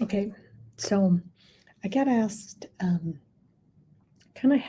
Okay, so I got asked, kind of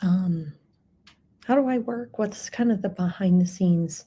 um, how do I work? What's kind of the behind the scenes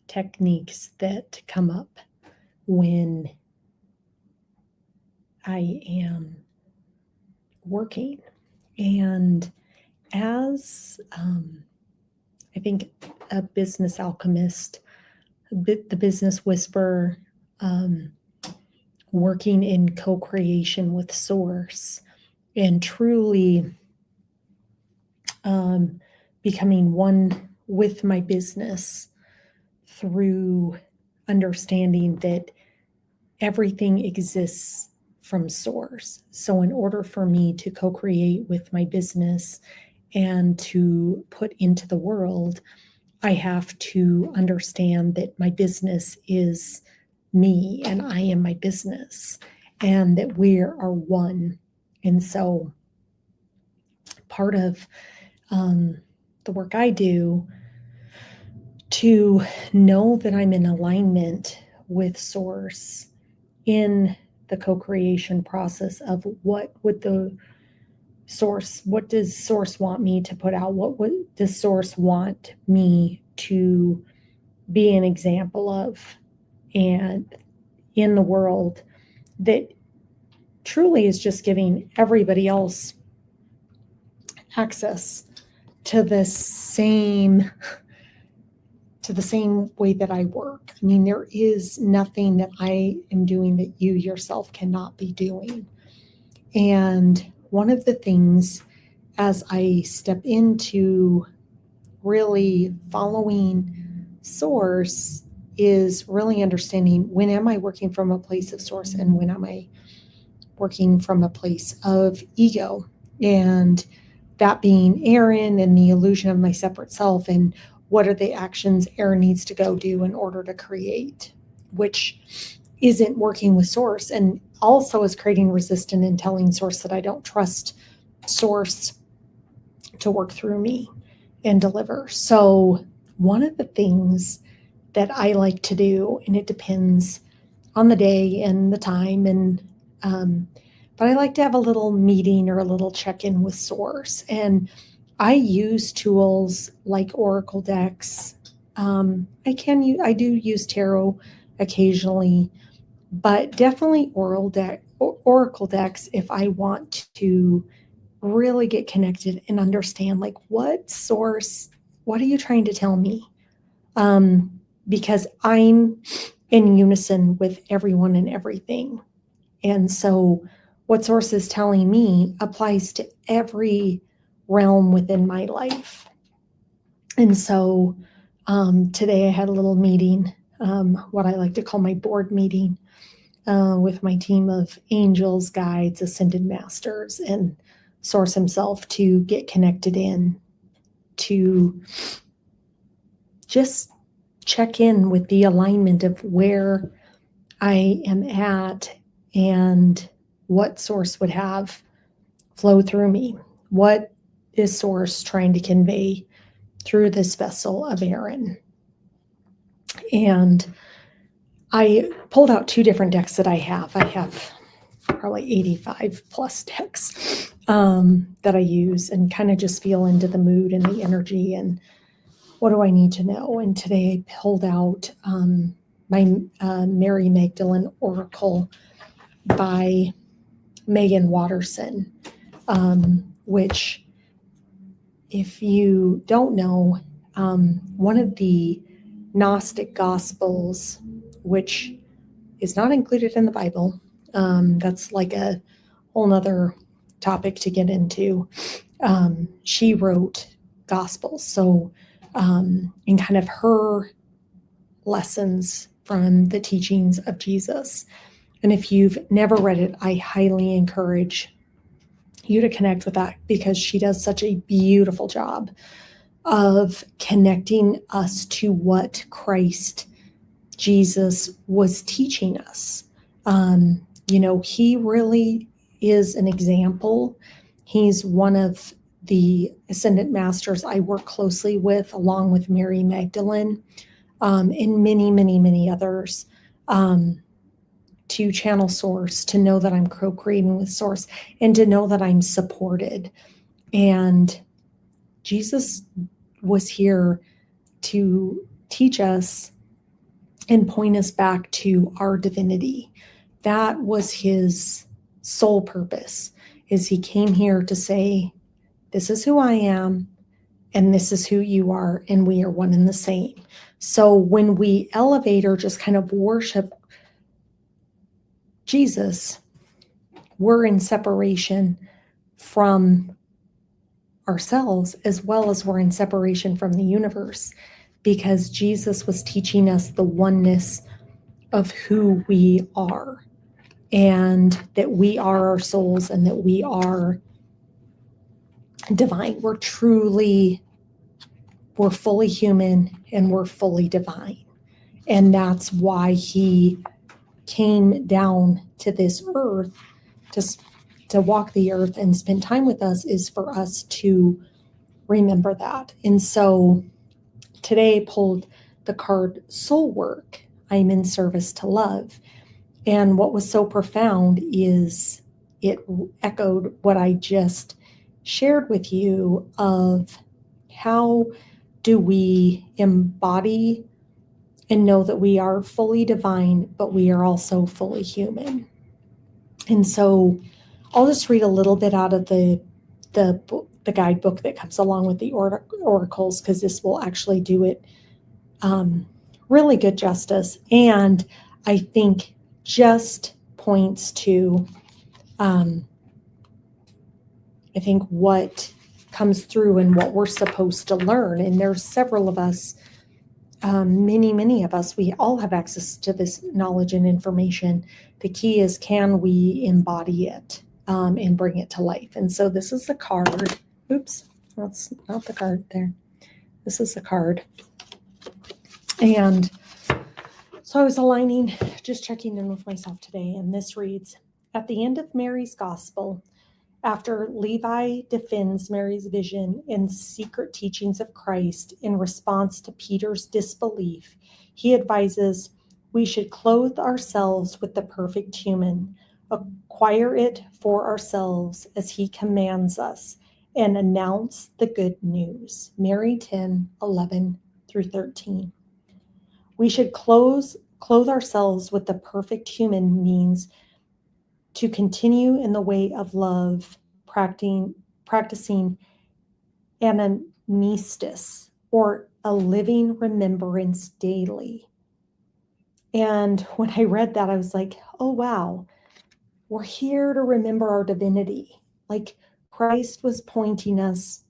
techniques that come up when I am working? And as I think a business alchemist, the business whisperer, um, working in co-creation with Source, and truly um, becoming one with my business through understanding that everything exists from source. So, in order for me to co create with my business and to put into the world, I have to understand that my business is me and I am my business and that we are one. And so, part of um, the work I do to know that I'm in alignment with source in the co-creation process of what does source want me to put out, what does source want me to be an example of and in the world that truly is just giving everybody else access to the same way that I work. I mean, there is nothing that I am doing that you yourself cannot be doing. And one of the things as I step into really following source is really understanding when am I working from a place of source and when am I working from a place of ego. And that being Aaron and the illusion of my separate self, and what are the actions Aaron needs to go do in order to create, which isn't working with source, and also is creating resistance and telling source that I don't trust source to work through me and deliver. So one of the things that I like to do, and it depends on the day and the time, and um, but I like to have a little meeting or a little check-in with source. And I use tools like Oracle decks. I do use tarot occasionally, but definitely Oracle decks if I want to really get connected and understand, like, what are you trying to tell me? Because I'm in unison with everyone and everything. And so what source is telling me applies to every realm within my life. And so today I had a little meeting, what I like to call my board meeting, with my team of angels, guides, ascended masters, and source himself to get connected in to just check in with the alignment of where I am at and what source would have flow through me. What is source trying to convey through this vessel of Aaron? And I pulled out two different decks that I have. I have probably 85 plus decks that I use and kind of just feel into the mood and the energy and what do I need to know. And today I pulled out my Mary Magdalene Oracle by Megan Watterson, which, if you don't know, one of the Gnostic Gospels, which is not included in the Bible, that's like a whole nother topic to get into. She wrote Gospels. So, in kind of her lessons from the teachings of Jesus. And if you've never read it, I highly encourage you to connect with that because she does such a beautiful job of connecting us to what Christ Jesus was teaching us. He really is an example. He's one of the ascendant masters I work closely with, along with Mary Magdalene, and many, many, many others. Um, to channel Source, to know that I'm co-creating with Source, and to know that I'm supported. And Jesus was here to teach us and point us back to our divinity. That was his sole purpose, is he came here to say, this is who I am, and this is who you are, and we are one and the same. So when we elevate or just kind of worship Jesus, we're in separation from ourselves, as well as we're in separation from the universe, because Jesus was teaching us the oneness of who we are, and that we are our souls, and that we are divine. We're fully human, and we're fully divine. And that's why he came down to this earth to walk the earth and spend time with us, is for us to remember that. And so today I pulled the card Soul Work. I'm in service to love. And what was so profound is it echoed what I just shared with you of how do we embody and know that we are fully divine, but we are also fully human. And so I'll just read a little bit out of the guidebook that comes along with the oracles, because this will actually do it really good justice. And I think just points to, I think, what comes through and what we're supposed to learn. And there's several of us, many of us, we all have access to this knowledge and information. The key is, can we embody it and bring it to life? And so this is the card. Oops, that's not the card there. This is the card. And so I was aligning, just checking in with myself today, and this reads, at the end of Mary's Gospel, after Levi defends Mary's vision and secret teachings of Christ in response to Peter's disbelief, he advises we should clothe ourselves with the perfect human, acquire it for ourselves as he commands us, and announce the good news. Mary 10:11-13. We should clothe ourselves with the perfect human means to continue in the way of love, practicing anamnestis, or a living remembrance daily. And when I read that, I was like, oh, wow, we're here to remember our divinity. Like Christ was pointing us,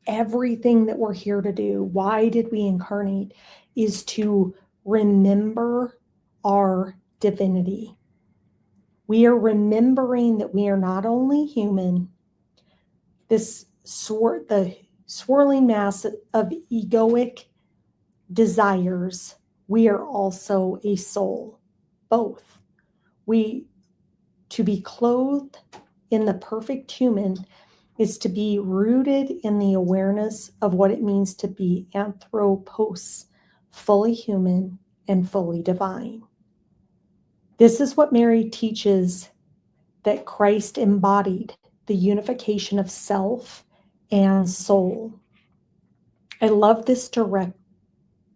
everything that we're here to do, why did we incarnate, is to remember our divinity. We are remembering that we are not only human, the swirling mass of egoic desires, we are also a soul, both. To be clothed in the perfect human is to be rooted in the awareness of what it means to be anthropos, fully human and fully divine. This is what Mary teaches, that Christ embodied, the unification of self and soul. I love this directive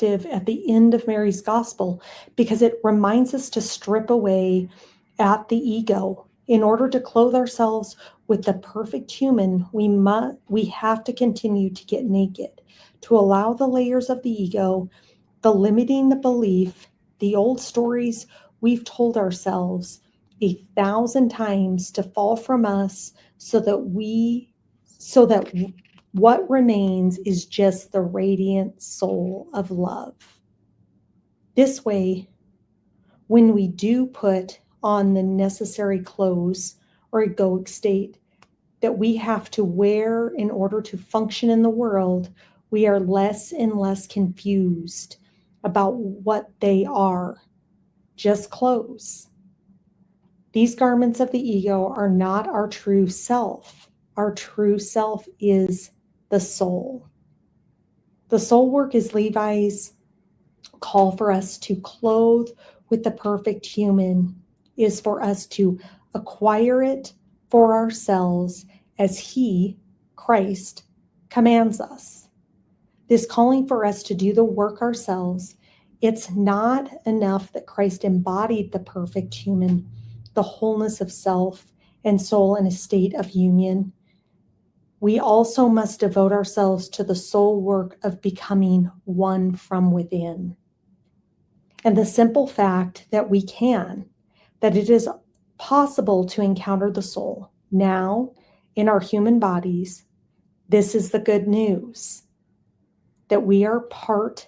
at the end of Mary's Gospel, because it reminds us to strip away at the ego. In order to clothe ourselves with the perfect human, we have to continue to get naked, to allow the layers of the ego, the limiting the belief, the old stories we've told ourselves 1,000 times to fall from us, so that what remains is just the radiant soul of love. This way, when we do put on the necessary clothes or egoic state that we have to wear in order to function in the world, we are less and less confused about what they are, just clothes. These garments of the ego are not our true self. Our true self is the soul. The soul work is Levi's call for us to clothe with the perfect human is for us to acquire it for ourselves as he, Christ, commands us. This calling for us to do the work ourselves, it's not enough that Christ embodied the perfect human, the wholeness of self and soul in a state of union. We also must devote ourselves to the soul work of becoming one from within. And the simple fact that we can, that it is possible to encounter the soul now in our human bodies, this is the good news, that we are part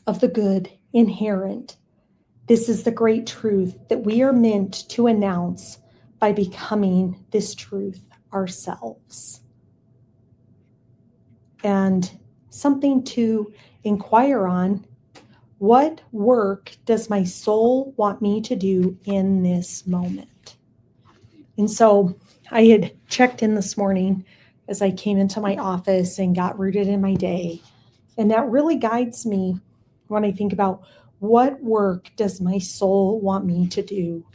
of the good inherent. This is the great truth that we are meant to announce by becoming this truth ourselves. And something to inquire on, what work does my soul want me to do in this moment? And so I had checked in this morning as I came into my office and got rooted in my day. And that really guides me when I think about what work does my soul want me to do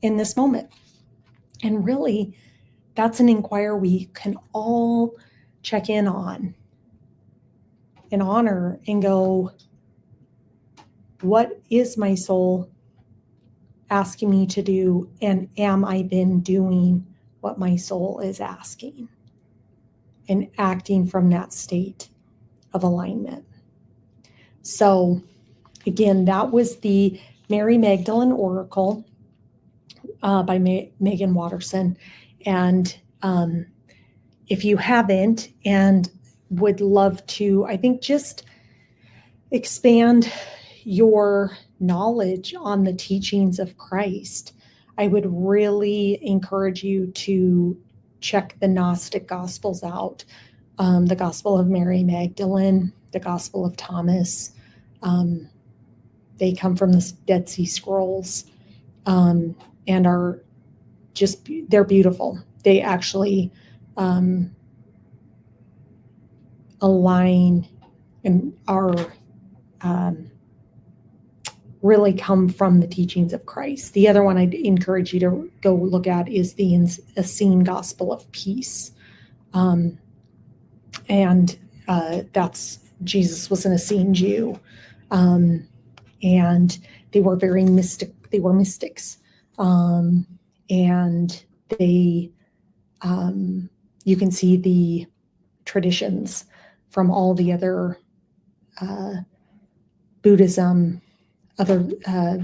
in this moment. And really, that's an inquiry we can all check in on and honor and go, what is my soul asking me to do? And am I then doing what my soul is asking and acting from that state of alignment? So again, that was the Mary Magdalene Oracle by Megan Watterson. And if you haven't and would love to, I think, just expand your knowledge on the teachings of Christ, I would really encourage you to check the Gnostic Gospels out, the Gospel of Mary Magdalene, the Gospel of Thomas. They come from the Dead Sea Scrolls and are just, they're beautiful. They actually align and are really come from the teachings of Christ. The other one I'd encourage you to go look at is the Essene Gospel of Peace. And that's, Jesus was an Essene Jew. And they were very mystic. They were mystics. And they, you can see the traditions from all the other Buddhism, other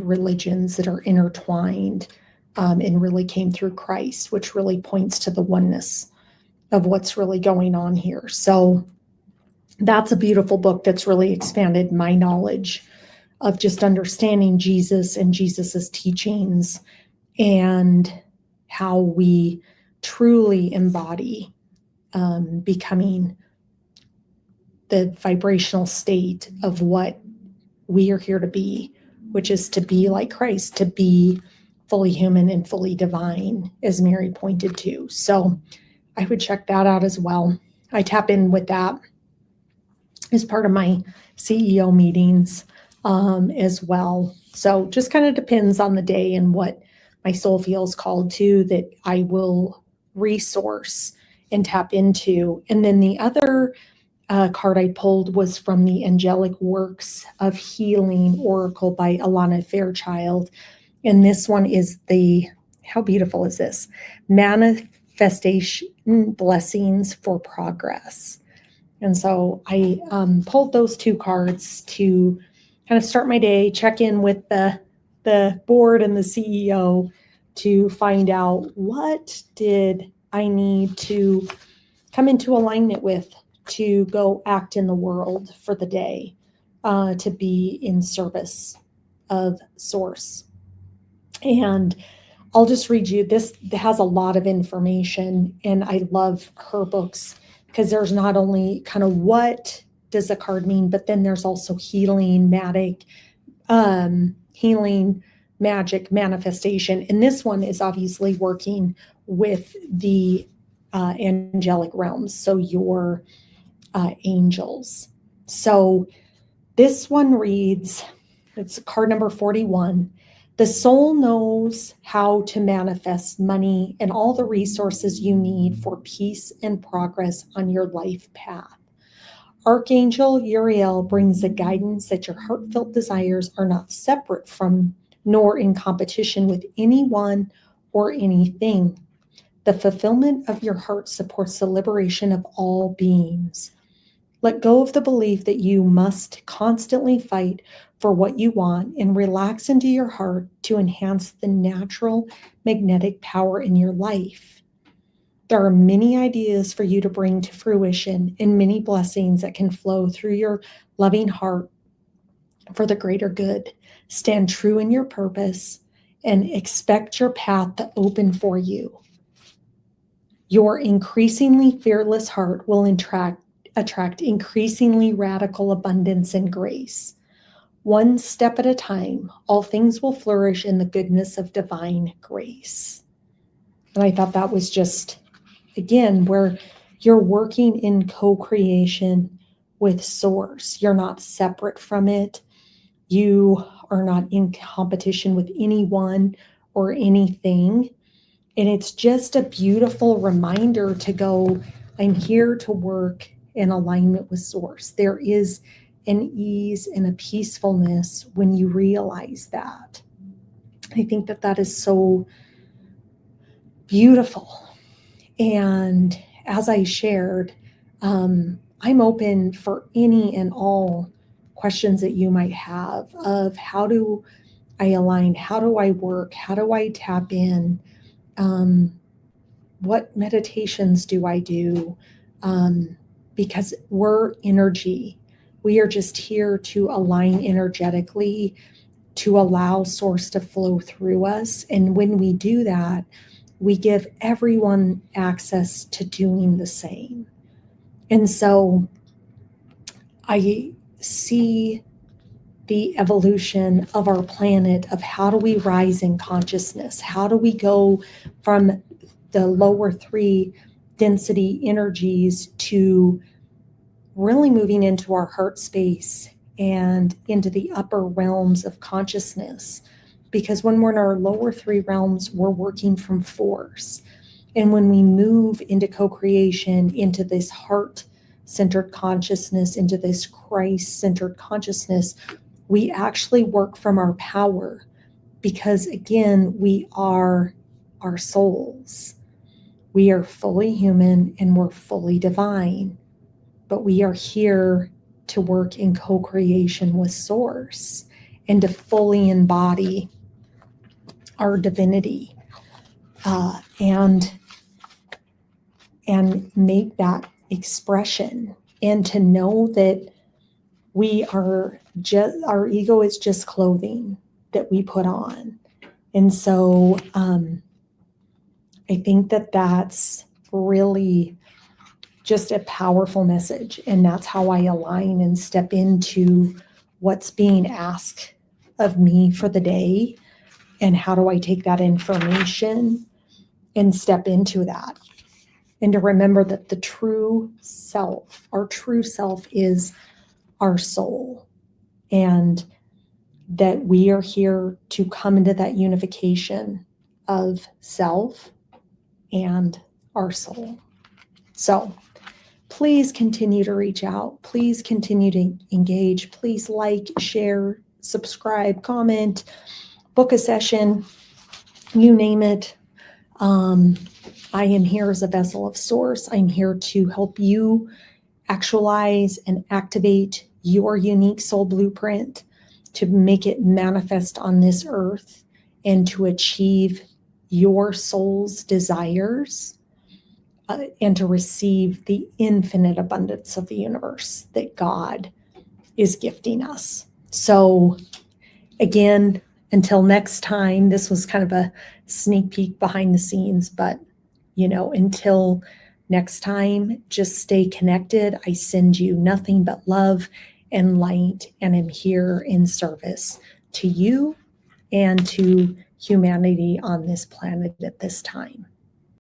religions that are intertwined and really came through Christ, which really points to the oneness of what's really going on here. So that's a beautiful book that's really expanded my knowledge of just understanding Jesus and Jesus's teachings and how we truly embody becoming the vibrational state of what we are here to be, which is to be like Christ, to be fully human and fully divine, as Mary pointed to. So I would check that out as well. I tap in with that as part of my CEO meetings as well. So just kind of depends on the day and what my soul feels called to, that I will resource and tap into. And then the other card I pulled was from the Angelic Works of Healing Oracle by Alana Fairchild. And this one is how beautiful is this? Manifestation Blessings for Progress. And so I pulled those two cards to kind of start my day, check in with the board and the CEO to find out, what did I need to come into alignment with to go act in the world for the day, to be in service of Source. And I'll just read you, this has a lot of information, and I love her books because there's not only kind of what does a card mean, but then there's also healing, magic, manifestation. And this one is obviously working with the angelic realms, so your angels. So this one reads, It's card number 41. The soul knows how to manifest money and all the resources you need for peace and progress on your life path. Archangel Uriel brings the guidance that your heartfelt desires are not separate from nor in competition with anyone or anything. The fulfillment of your heart supports the liberation of all beings. Let go of the belief that you must constantly fight for what you want and relax into your heart to enhance the natural magnetic power in your life. There are many ideas for you to bring to fruition and many blessings that can flow through your loving heart for the greater good. Stand true in your purpose and expect your path to open for you. Your increasingly fearless heart will attract increasingly radical abundance and grace. One step at a time, all things will flourish in the goodness of divine grace. And I thought that was just, again, where you're working in co-creation with Source. You're not separate from it. You are not in competition with anyone or anything. And it's just a beautiful reminder to go, I'm here to work in alignment with Source. There is an ease and a peacefulness when you realize that. I think that that is so beautiful. And as I shared, I'm open for any and all questions that you might have of how do I align? How do I work? How do I tap in? What meditations do I do? Because we're energy. We are just here to align energetically, to allow Source to flow through us. And when we do that, we give everyone access to doing the same. And so I see the evolution of our planet of how do we rise in consciousness? How do we go from the lower 3 density energies to really moving into our heart space and into the upper realms of consciousness? Because when we're in our lower 3 realms, we're working from force. And when we move into co-creation, into this heart-centered consciousness, into this Christ-centered consciousness, we actually work from our power. Because again, we are our souls. We are fully human and we're fully divine. But we are here to work in co-creation with Source and to fully embody our divinity and make that expression, and to know that we are just, our ego is just clothing that we put on. And so I think that that's really just a powerful message. And that's how I align and step into what's being asked of me for the day. And how do I take that information and step into that? And to remember that the true self, our true self is our soul. And that we are here to come into that unification of self and our soul. So please continue to reach out. Please continue to engage. Please like, share, subscribe, comment, book a session, you name it. I am here as a vessel of Source. I'm here to help you actualize and activate your unique soul blueprint, to make it manifest on this earth and to achieve your soul's desires and to receive the infinite abundance of the universe that God is gifting us. So again, until next time, this was kind of a sneak peek behind the scenes, but until next time, just stay connected. I send you nothing but love and light, and am here in service to you and to humanity on this planet at this time.